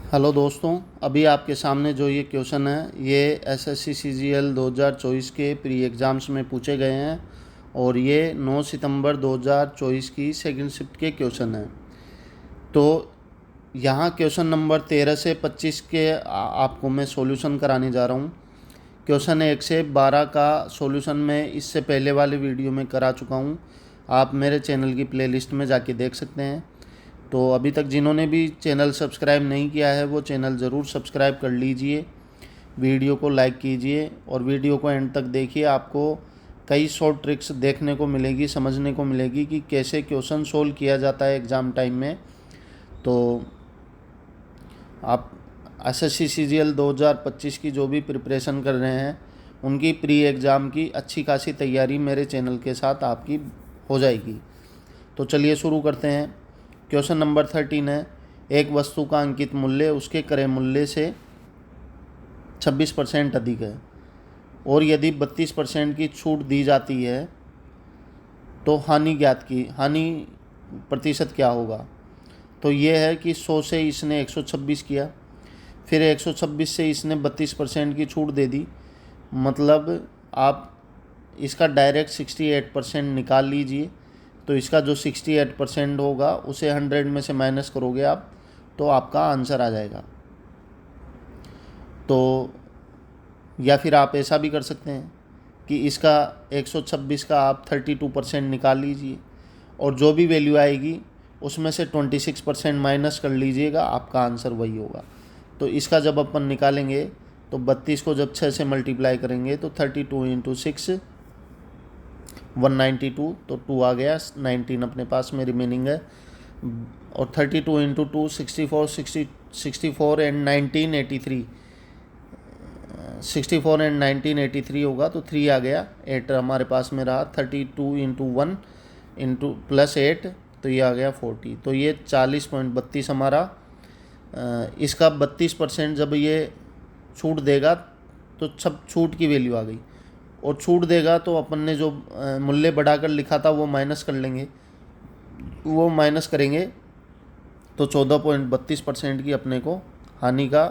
Hello दोस्तों, अभी आपके सामने जो ये क्वेश्चन है ये एसएससी सीजीएल 2024 के प्री एग्ज़ाम्स में पूछे गए हैं और ये 9 सितंबर 2024 की सेकंड शिफ्ट के क्वेश्चन हैं। तो यहाँ क्वेश्चन नंबर 13 से 25 के आपको मैं सॉल्यूशन कराने जा रहा हूँ। क्वेश्चन 1 से 12 का सॉल्यूशन मैं इससे पहले वाले वीडियो में करा चुका हूँ। आप मेरे चैनल की प्लेलिस्ट में जाके देख सकते हैं। तो अभी तक जिन्होंने भी चैनल सब्सक्राइब नहीं किया है वो चैनल ज़रूर सब्सक्राइब कर लीजिए, वीडियो को लाइक कीजिए और वीडियो को एंड तक देखिए। आपको कई शॉर्ट ट्रिक्स देखने को मिलेगी, समझने को मिलेगी कि कैसे क्वेश्चन सोल्व किया जाता है एग्ज़ाम टाइम में। तो आप एसएससी सीजीएल 2025 की जो भी प्रिपरेशन कर रहे हैं उनकी प्री एग्ज़ाम की अच्छी खासी तैयारी मेरे चैनल के साथ आपकी हो जाएगी। तो चलिए शुरू करते हैं। क्वेश्चन नंबर 13 है, एक वस्तु का अंकित मूल्य उसके क्रय मूल्य से 26% अधिक है और यदि 32% की छूट दी जाती है तो हानि प्रतिशत क्या होगा। तो ये है कि 100 से इसने 126 किया, फिर 126 से इसने 32% की छूट दे दी, मतलब आप इसका डायरेक्ट 68% निकाल लीजिए। तो इसका जो 68% होगा उसे 100 में से माइनस करोगे आप तो आपका आंसर आ जाएगा। तो या फिर आप ऐसा भी कर सकते हैं कि इसका 126 का आप 32% निकाल लीजिए और जो भी वैल्यू आएगी उसमें से 26% माइनस कर लीजिएगा, आपका आंसर वही होगा। तो इसका जब अपन निकालेंगे तो 32 को जब 6 से मल्टीप्लाई करेंगे तो 32 इंटू 6 192, तो 2 आ गया, 19 अपने पास में रिमेनिंग है और 32 इंटू 2 64 एंड 1983 64 एंड 1983 होगा, तो 3 आ गया, 8 हमारे पास में रहा। 32 इंटू 1 इंटू प्लस 8 तो ये आ गया 40। तो ये 40.32 हमारा। इसका 32% जब ये छूट देगा तो सब छूट की वैल्यू आ गई और छूट देगा तो अपन ने जो मूल्य बढ़ाकर लिखा था वो माइनस कर लेंगे, वो माइनस करेंगे तो 14.32% की अपने को हानि का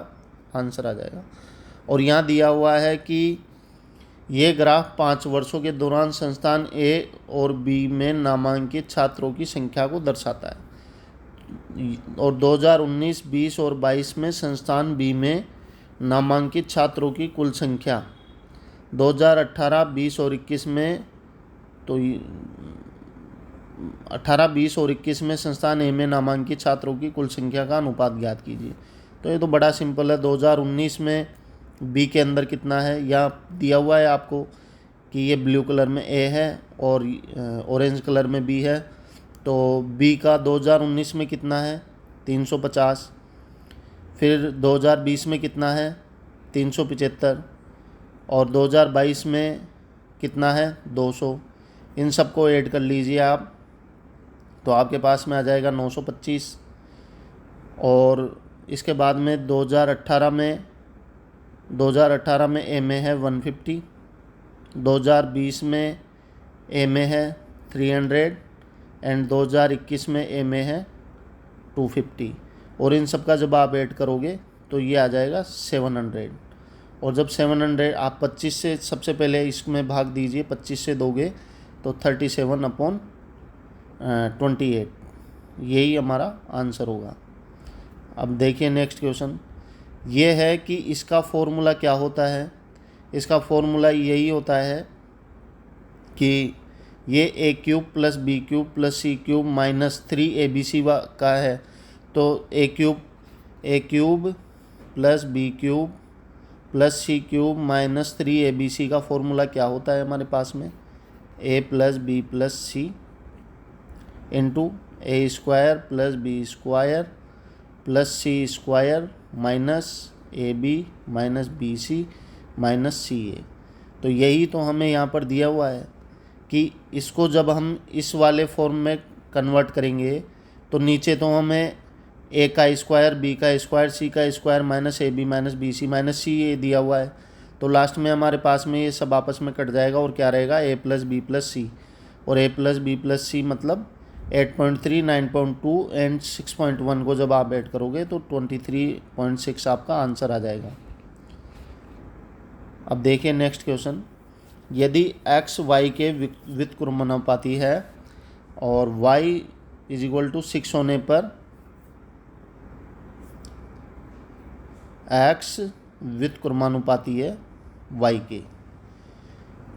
आंसर आ जाएगा। और यहाँ दिया हुआ है कि ये ग्राफ 5 वर्षों के दौरान संस्थान ए और बी में नामांकित छात्रों की संख्या को दर्शाता है और 2019, 20 और 22 में संस्थान बी में नामांकित छात्रों की कुल संख्या 2018, 20 और 21 में, तो 18, 20 और 21 में संस्थान ए में नामांकित छात्रों की कुल संख्या का अनुपात ज्ञात कीजिए। तो ये तो बड़ा सिंपल है। 2019 में बी के अंदर कितना है, या दिया हुआ है आपको कि ये ब्लू कलर में ए है और ऑरेंज कलर में बी है। तो बी का 2019 में कितना है 350, फिर 2020 में कितना है 375 और 2022 में कितना है 200। इन सबको ऐड कर लीजिए आप तो आपके पास में आ जाएगा 925। और इसके बाद में 2018 में ए में है 150, 2020 में ए में है 300 एंड 2021 में ए में है 250। और इन सब का जब आप ऐड करोगे तो ये आ जाएगा 700। और जब 700 आप 25 से सबसे पहले इसमें भाग दीजिए, 25 से दोगे तो 37/28, यही हमारा आंसर होगा। अब देखिए नेक्स्ट क्वेश्चन, ये है कि इसका फॉर्मूला क्या होता है। इसका फॉर्मूला यही होता है कि ये A cube plus B cube plus C cube minus 3abc का है। तो A cube plus B cube plus C cube minus 3abc का फॉर्मूला क्या होता है हमारे पास में, a plus B plus C into A square plus B square plus C square minus A B minus B C minus C A. तो यही तो हमें यहाँ पर दिया हुआ है कि इसको जब हम इस वाले फॉर्म में कन्वर्ट करेंगे तो नीचे तो हमें ए का स्क्वायर बी का स्क्वायर सी का square minus A B minus B C minus C A दिया हुआ है। तो लास्ट में हमारे पास में ये सब आपस में कट जाएगा और क्या रहेगा, ए प्लस बी प्लस सी। और ए प्लस बी प्लस सी मतलब 8.3, 9.2 एंड 6.1 को जब आप ऐड करोगे तो 23.6 आपका आंसर आ जाएगा। अब देखिए नेक्स्ट क्वेश्चन, यदि x y के व्युत्क्रमानुपाती है और y इज इक्वल टू 6 होने पर x व्युत्क्रमानुपाती है y के,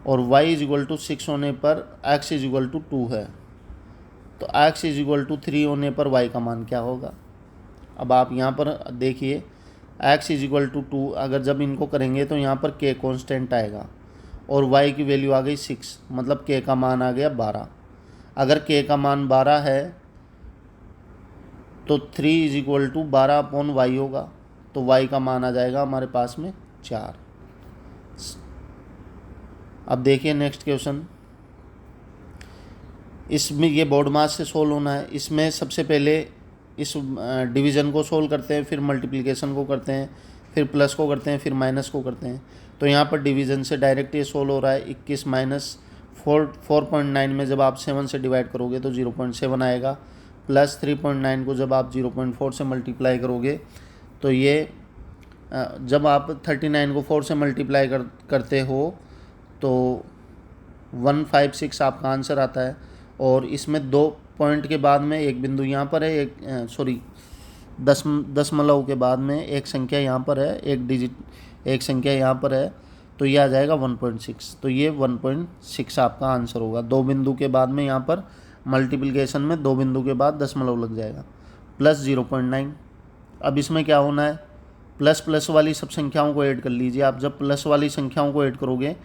और y इज इक्वल टू 6 होने पर x इज इक्वल टू 2 है, तो x इज इक्वल टू 3 होने पर y का मान क्या होगा। अब आप यहाँ पर देखिए x इज इक्वल टू 2, अगर जब इनको करेंगे तो यहाँ पर k कांस्टेंट आएगा और y की वैल्यू आ गई 6, मतलब k का मान आ गया 12। अगर k का मान 12 है तो 3 इज इक्वल टू 12/y होगा, तो y का मान आ जाएगा हमारे पास में 4। अब देखिए नेक्स्ट क्वेश्चन, इसमें ये बोर्ड मास से सोल्व होना है। इसमें सबसे पहले इस डिवीज़न को सोल्व करते हैं, फिर मल्टीप्लिकेशन को करते हैं, फिर प्लस को करते हैं, फिर माइनस को करते हैं। तो यहाँ पर डिवीज़न से डायरेक्ट ये सोल्व हो रहा है। 21 माइनस 4.9 में जब आप 7 से डिवाइड करोगे तो 0.7 आएगा, प्लस 3.9 को जब आप 0.4 से मल्टीप्लाई करोगे तो ये जब आप 39 को 4 से मल्टीप्लाई करते हो तो 156 आपका आंसर आता है। और इसमें 2 पॉइंट के बाद में एक बिंदु यहाँ पर है, एक सॉरी दशमलव के बाद में एक संख्या यहाँ पर है, एक संख्या यहाँ पर है, तो ये आ जाएगा 1.6। तो ये 1.6 आपका आंसर होगा। 2 बिंदु के बाद में यहाँ पर मल्टीप्लिकेशन में 2 बिंदु के बाद दशमलव लग जाएगा, प्लस 0.9। अब इसमें क्या होना है, प्लस प्लस वाली सब संख्याओं को ऐड कर लीजिए। आप जब प्लस वाली संख्याओं को ऐड करोगे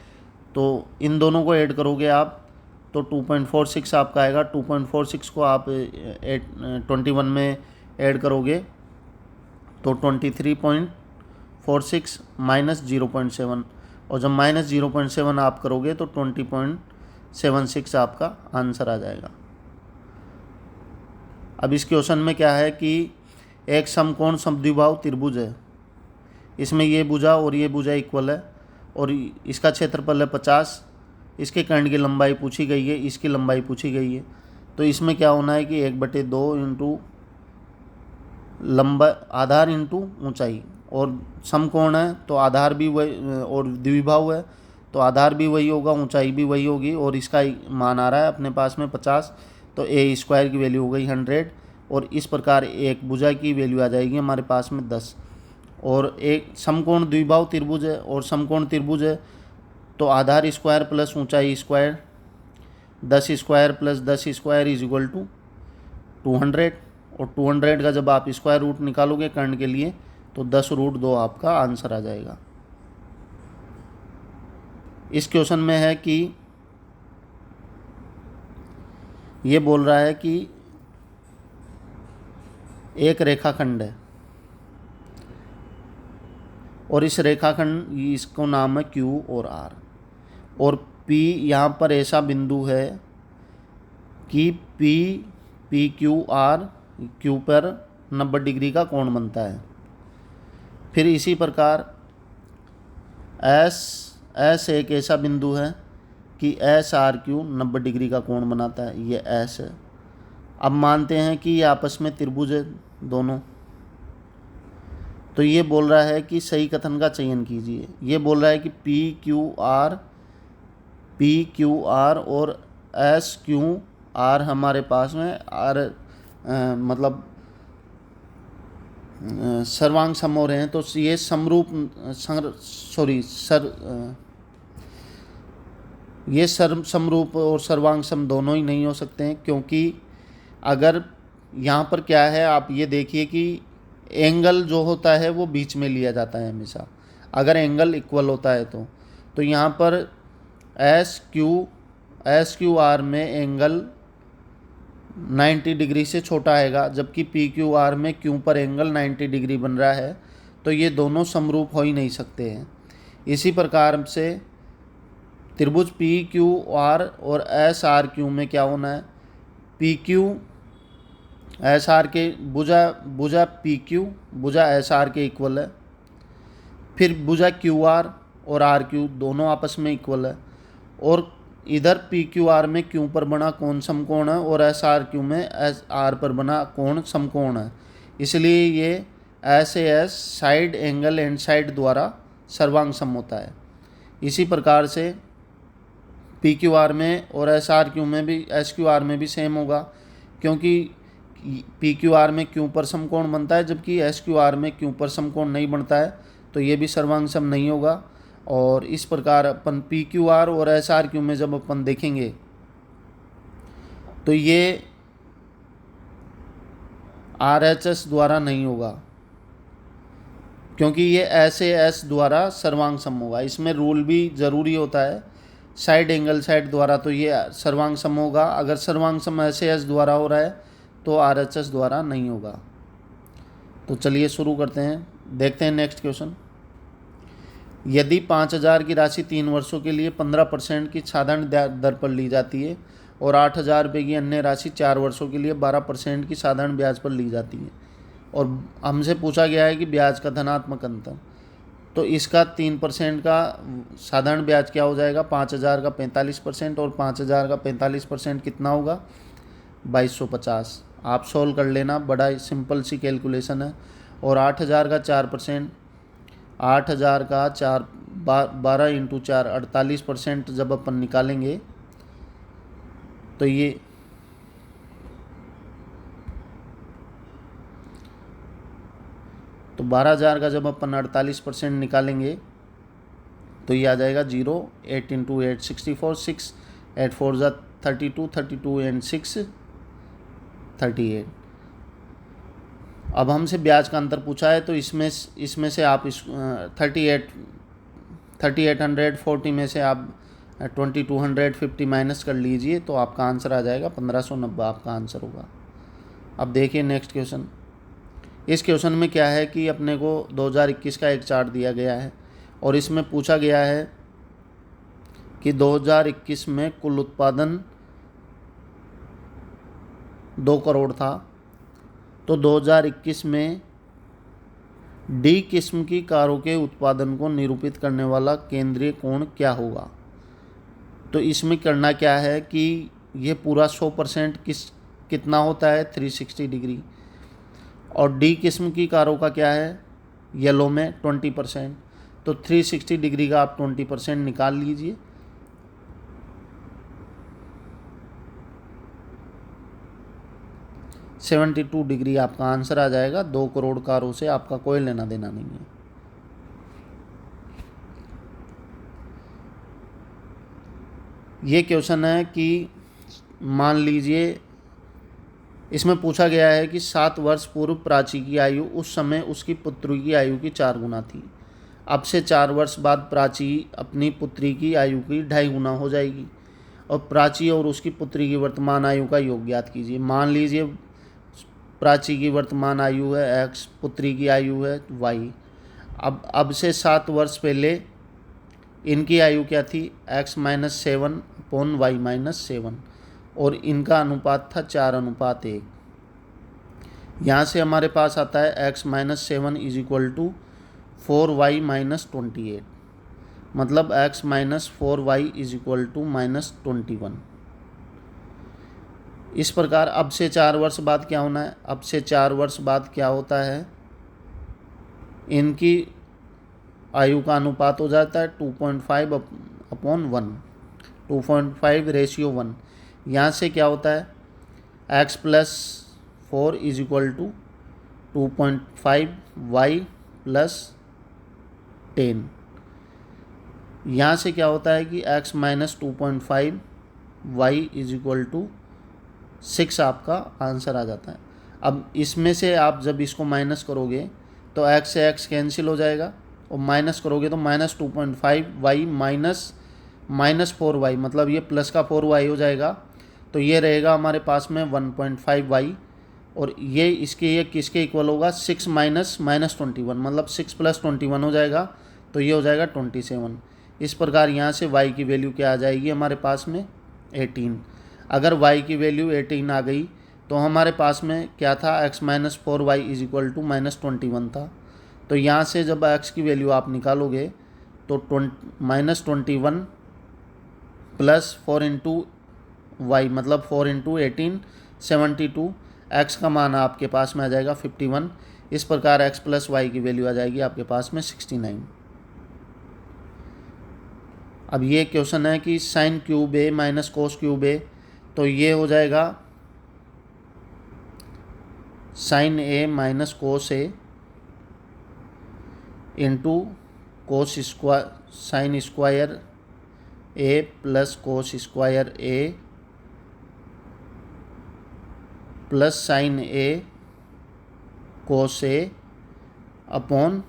तो इन दोनों को ऐड करोगे आप तो 2.46 आपका आएगा। 2.46 को आप 21 में ऐड करोगे तो 23.46 माइनस 0.7, और जब माइनस 0.7 आप करोगे तो 20.76 आपका आंसर आ जाएगा। अब इस क्वेश्चन में क्या है कि एक समकोण समद्विबाहु त्रिभुज है, इसमें ये भुजा और ये भुजा इक्वल है और इसका क्षेत्रफल है 50, इसके कर्ण की लंबाई पूछी गई है, इसकी लंबाई पूछी गई है। तो इसमें क्या होना है कि 1/2 इंटू लंबा आधार इंटू ऊंचाई, और समकोण है तो आधार भी वही और द्विबाहु है तो आधार भी वही होगा, ऊंचाई भी वही होगी, और इसका मान आ रहा है अपने पास में 50, तो ए स्क्वायर की वैल्यू हो गई 100, और इस प्रकार एक भुजा की वैल्यू आ जाएगी हमारे पास में 10। और एक समकोण द्विबाहु त्रिभुज है और समकोण त्रिभुज है तो आधार स्क्वायर प्लस ऊंचाई square 10 square plus 10 square is equal to 200, और 200 का जब आप स्क्वायर रूट निकालोगे कर्ण के लिए तो 10√2 आपका आंसर आ जाएगा। इस क्वेश्चन में है कि ये बोल रहा है कि एक रेखाखंड है और इस रेखाखंड इसको नाम है Q और R, और P यहाँ पर ऐसा बिंदु है कि PQR Q पर 90 डिग्री का कोण बनता है। फिर इसी प्रकार S एक ऐसा बिंदु है कि SRQ 90 डिग्री का कोण बनाता है, ये S है। अब मानते हैं कि ये आपस में त्रिभुज है दोनों, तो ये बोल रहा है कि सही कथन का चयन कीजिए। ये बोल रहा है कि PQR और SQR हमारे पास में मतलब सर्वांग सम हो रहे हैं, तो ये ये समरूप और सर्वांग सम दोनों ही नहीं हो सकते हैं, क्योंकि अगर यहाँ पर क्या है आप ये देखिए कि एंगल जो होता है वो बीच में लिया जाता है हमेशा, अगर एंगल इक्वल होता है तो यहाँ पर SQR में एंगल 90 डिग्री से छोटा आएगा, जबकि PQR में Q पर एंगल 90 डिग्री बन रहा है, तो ये दोनों समरूप हो ही नहीं सकते हैं। इसी प्रकार से त्रिभुज PQR और SRQ में क्या होना है, PQ SR के भुजा PQ भुजा SR के इक्वल है, फिर भुजा QR और RQ दोनों आपस में इक्वल है, और इधर पी क्यू आर में क्यू पर बना कोण समकोण है और एस आर क्यू में एस आर पर बना कोण समकोण है, इसलिए ये S A S side angle and side द्वारा सर्वांग सम होता है। इसी प्रकार से पी क्यू आर में और एस आर क्यू में भी एस क्यू आर में भी सेम होगा, क्योंकि पी क्यू आर में क्यू पर समकोण बनता है जबकि एस क्यू आर में क्यू पर समकोण नहीं बनता है, तो ये भी सर्वांग सम नहीं होगा। और इस प्रकार अपन पी क्यू आर और एस आर क्यू में जब अपन देखेंगे तो ये आर एच एस द्वारा नहीं होगा, क्योंकि ये एस ए एस द्वारा सर्वांग सम होगा। इसमें रूल भी ज़रूरी होता है साइड एंगल साइड द्वारा, तो ये सर्वांग सम होगा। अगर सर्वांग सम एस ए एस द्वारा हो रहा है तो आर एच एस द्वारा नहीं होगा। तो चलिए शुरू करते हैं, देखते हैं नेक्स्ट क्वेश्चन। यदि 5,000 की राशि 3 वर्षों के लिए 15% की साधारण दर पर ली जाती है और 8,000 रुपये की अन्य राशि 4 वर्षों के लिए 12% की साधारण ब्याज पर ली जाती है और हमसे पूछा गया है कि ब्याज का धनात्मक अंतर, तो इसका 3% का साधारण ब्याज क्या हो जाएगा, 5,000 का 45% और 5,000 का 45% कितना होगा, 2250। आप सोल्व कर लेना, बड़ा सिंपल सी कैलकुलेशन है। और 8,000 का 4%, 8,000 का 12 इंटू 4 48% जब अपन निकालेंगे तो ये तो 12,000 का जब अपन 48% निकालेंगे तो ये आ जाएगा 0। 8 इंटू 8 64, 6 8 4 ज़ा 32, 32 एंड 6 38। अब हमसे ब्याज का अंतर पूछा है, तो इसमें से आप 3840 में से आप 2250 माइनस कर लीजिए तो आपका आंसर आ जाएगा 1590, आपका आंसर होगा। अब देखिए नेक्स्ट क्वेश्चन। इस क्वेश्चन में क्या है कि अपने को 2021 का एक चार्ट दिया गया है और इसमें पूछा गया है कि 2021 में कुल उत्पादन 2 करोड़ था, तो 2021 में डी किस्म की कारों के उत्पादन को निरूपित करने वाला केंद्रीय कोण क्या होगा। तो इसमें करना क्या है कि ये पूरा 100% कितना होता है, 360 डिग्री, और डी किस्म की कारों का क्या है, येलो में 20%, तो 360 डिग्री का आप 20% निकाल लीजिए। — 72 डिग्री आपका आंसर आ जाएगा। 2 करोड़ कारों से आपका कोई लेना देना नहीं है। ये क्वेश्चन है कि मान लीजिए इसमें पूछा गया है कि 7 वर्ष पूर्व प्राची की आयु उस समय उसकी पुत्री की आयु की 4 गुना थी। अब से 4 वर्ष बाद प्राची अपनी पुत्री की आयु की 2.5 गुना हो जाएगी और प्राची और उसकी पुत्री की वर्तमान आयु का योग ज्ञात कीजिए। मान लीजिए प्राची की वर्तमान आयु है x, पुत्री की आयु है y। अब से 7 वर्ष पहले इनकी आयु क्या थी, x - 7 अपॉन y - 7, और इनका अनुपात था 4:1। यहाँ से हमारे पास आता है x - 7 = 4y - 28, मतलब x - 4y = -21। इस प्रकार अब से 4 वर्ष बाद क्या होना है, अब से 4 वर्ष बाद क्या होता है, इनकी आयु का अनुपात हो जाता है 2.5/1, 2.5:1। यहाँ से क्या होता है, x + 4 = 2.5 y + 10। यहाँ से क्या होता है कि x - 2.5 y = 6 आपका आंसर आ जाता है। अब इसमें से आप जब इसको माइनस करोगे तो x से x कैंसिल हो जाएगा और माइनस करोगे तो -2.5 y -4y, मतलब ये प्लस का 4y हो जाएगा, तो ये रहेगा हमारे पास में 1.5 y, और ये किसके इक्वल होगा, 6 - -21, मतलब 6 + 21 हो जाएगा, तो ये हो जाएगा 27। इस प्रकार यहाँ से y की वैल्यू क्या आ जाएगी हमारे पास में, 18। अगर y की वैल्यू 18 आ गई तो हमारे पास में क्या था, x - 4y = -21 था। तो यहाँ से जब x की वैल्यू आप निकालोगे तो -21 प्लस 4 इंटू वाई मतलब 4 इंटू 18 72। एक्स का मान आपके पास में आ जाएगा 51। इस प्रकार एक्स प्लस वाई की वैल्यू आ जाएगी आपके पास में 69। अब ये क्वेश्चन है कि sine cube A minus cos cube A, तो ये हो जाएगा sine A minus cos A into cos square sine square A plus cos square A plus sine A cos A upon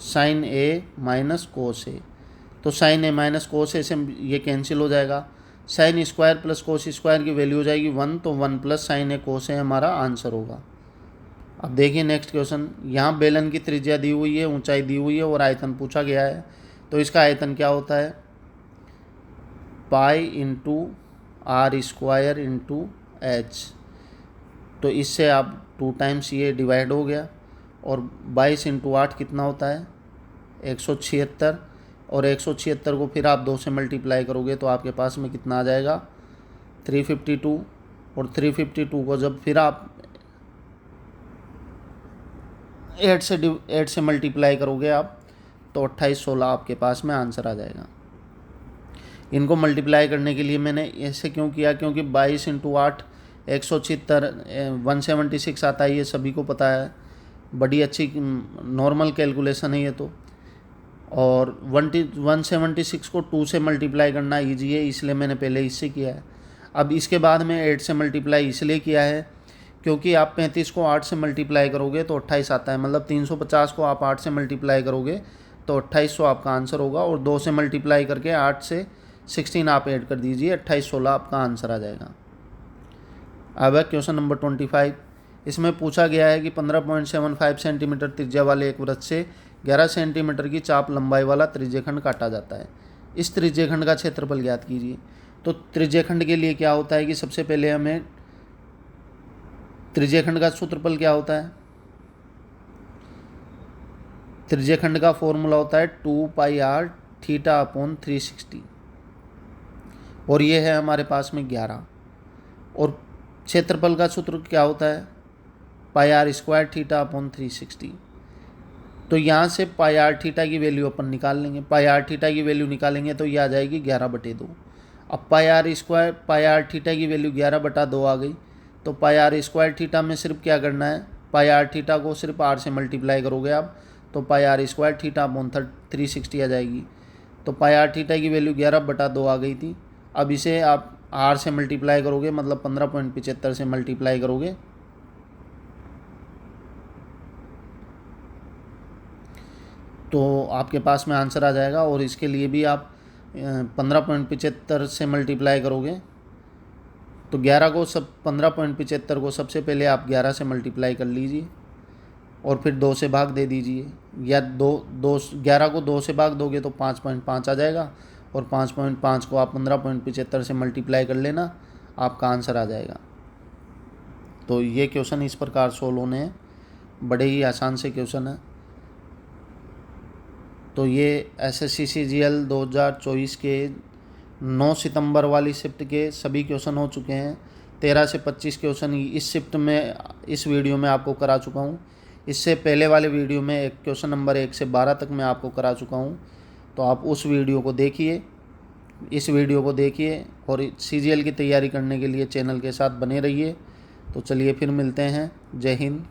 sine A minus cos A. तो sine A minus cos ए से ये cancel हो जाएगा। Sine square plus cos square की value हो जाएगी 1, तो 1 plus sine A cos ए हमारा आंसर होगा। अब देखिए नेक्स्ट क्वेश्चन, यहाँ बेलन की त्रिज्या दी हुई है, ऊंचाई दी हुई है और आयतन पूछा गया है। तो इसका आयतन क्या होता है, pi into R square into H. तो इससे आप 2 टाइम्स ये डिवाइड हो गया, और 22 इंटू 8 कितना होता है 176, और 176 को फिर आप 2 से मल्टीप्लाई करोगे तो आपके पास में कितना आ जाएगा 352। और 352 को जब फिर आप 8 से मल्टीप्लाई करोगे आप तो 2816 आपके पास में आंसर आ जाएगा। इनको मल्टीप्लाई करने के लिए मैंने ऐसे क्यों किया, क्योंकि 22 इंटू 8 176 176 आता है, ये सभी को पता है, बड़ी अच्छी नॉर्मल कैलकुलेशन है ये तो। और 176 को 2 से मल्टीप्लाई करना ईजी है, इसलिए मैंने पहले इससे किया है। अब इसके बाद में 8 से मल्टीप्लाई इसलिए किया है क्योंकि आप 35 को 8 से मल्टीप्लाई करोगे तो 28 आता है, मतलब 350 को आप 8 से मल्टीप्लाई करोगे तो 2800 आपका आंसर होगा, और 2 से मल्टीप्लाई करके 8 से 16 आप ऐड कर दीजिए, 2816 आपका आंसर आ जाएगा। अब है क्वेश्चन नंबर 25। इसमें पूछा गया है कि 15.75 सेंटीमीटर त्रिज्या वाले एक वृत्त से 11 सेंटीमीटर की चाप लंबाई वाला त्रिज्यखंड काटा जाता है। इस त्रिज्यखंड का क्षेत्रफल ज्ञात कीजिए। तो त्रिज्यखंड के लिए क्या होता है कि सबसे पहले हमें त्रिज्यखंड का सूत्रफल क्या होता है, त्रिज्यखंड का फॉर्मूला होता है 2 पाई आर थीटा अपॉन 360, और ये है हमारे पास में 11। और क्षेत्रफल का सूत्र क्या होता है पाई आर स्क्वायर थीटा अपॉन 360। तो यहाँ से पाई आर थीटा की वैल्यू अपन निकाल लेंगे, पाई आर थीटा की वैल्यू निकालेंगे तो ये आ जाएगी 11/2। अब पाई आर थीटा की वैल्यू 11/2 आ गई, तो पाई आर स्क्वायर थीटा में सिर्फ क्या करना है, पाई आर थीटा को सिर्फ आर से मल्टीप्लाई करोगे आप, तो पाई आर स्क्वायर थीटा अपॉन 360 आ जाएगी। तो पाई आर थीटा की वैल्यू 11/2 आ गई थी। अब इसे आप आर से मल्टीप्लाई करोगे, मतलब 15.75 से मल्टीप्लाई करोगे तो आपके पास में आंसर आ जाएगा। और इसके लिए भी आप 15.75 से मल्टीप्लाई करोगे तो 15.75 को सबसे पहले आप 11 से मल्टीप्लाई कर लीजिए और फिर 2 से भाग दे दीजिए, या 11 को 2 से भाग दोगे तो 5.5 आ जाएगा, और 5.5 को आप 15.75 से मल्टीप्लाई कर लेना, आपका आंसर आ जाएगा। तो ये क्वेश्चन इस प्रकार सोल्व होने हैं, बड़े ही आसान से क्वेश्चन है। तो ये एसएससी सीजीएल 2024 के 9 सितंबर वाली शिफ्ट के सभी क्वेश्चन हो चुके हैं। 13 से 25 क्वेश्चन इस शिफ्ट में इस वीडियो में आपको करा चुका हूँ। इससे पहले वाले वीडियो में एक क्वेश्चन नंबर 1 से 12 तक मैं आपको करा चुका हूँ, तो आप उस वीडियो को देखिए, इस वीडियो को देखिए, और सीजीएल की तैयारी करने के लिए चैनल के साथ बने रहिए। तो चलिए फिर मिलते हैं। जय हिंद।